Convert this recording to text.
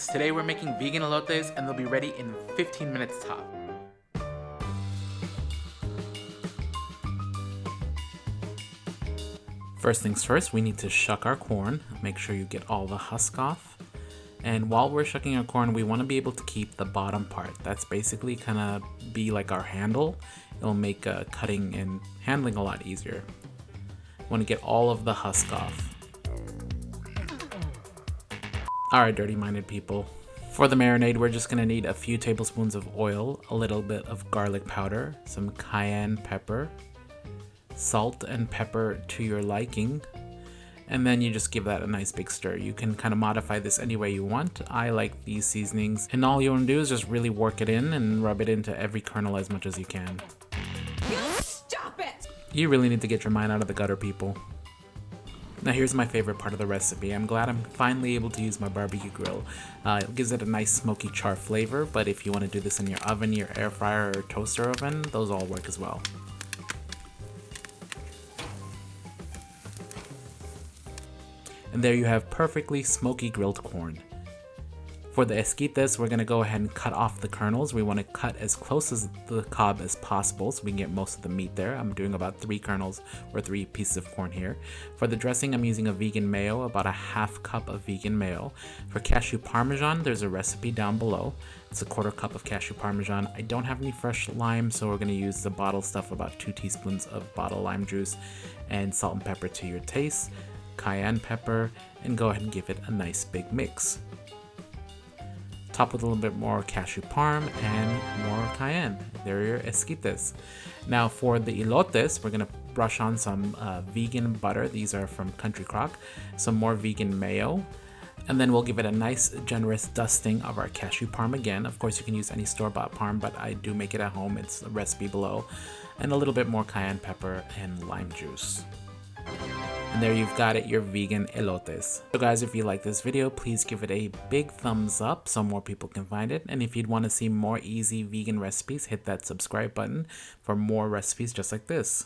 friends, today we're making vegan elotes and they'll be ready in 15 minutes top. First things first, we need to shuck our corn. Make sure you get all the husk off. And while we're shucking our corn, we want to be able to keep the bottom part. That's basically kind of be like our handle. It'll make cutting and handling a lot easier. Want to get all of the husk off. Alright, dirty-minded people. For the marinade, we're just going to need a few tablespoons of oil, a little bit of garlic powder, some cayenne pepper, salt and pepper to your liking, and then you just give that a nice big stir. You can kind of modify this any way you want. I like these seasonings, and all you want to do is just really work it in and rub it into every kernel as much as you can. Stop it! You really need to get your mind out of the gutter, people. Now here's my favorite part of the recipe. I'm glad I'm finally able to use my barbecue grill. It gives it a nice smoky char flavor, but if you want to do this in your oven, your air fryer, or toaster oven, those all work as well. And there you have perfectly smoky grilled corn. For the esquites, we're going to go ahead and cut off the kernels. We want to cut as close as the cob as possible so we can get most of the meat there. I'm doing about 3 kernels or 3 pieces of corn here. For the dressing, I'm using a vegan mayo, about a half cup of vegan mayo. For cashew parmesan, there's a recipe down below. It's a 1/4 cup of cashew parmesan. I don't have any fresh lime, so we're going to use the bottle stuff, about 2 teaspoons of bottle lime juice, and salt and pepper to your taste, cayenne pepper, and go ahead and give it a nice big mix. Top with a little bit more cashew parm and more cayenne. There are your esquites. Now for the elotes, we're gonna brush on some vegan butter. These are from Country Crock. Some more vegan mayo. And then we'll give it a nice generous dusting of our cashew parm again. Of course you can use any store-bought parm, but I do make it at home. It's a recipe below. And a little bit more cayenne pepper and lime juice. And there you've got it, your vegan elotes. So guys, if you like this video, please give it a big thumbs up so more people can find it. And if you'd want to see more easy vegan recipes, hit that subscribe button for more recipes just like this.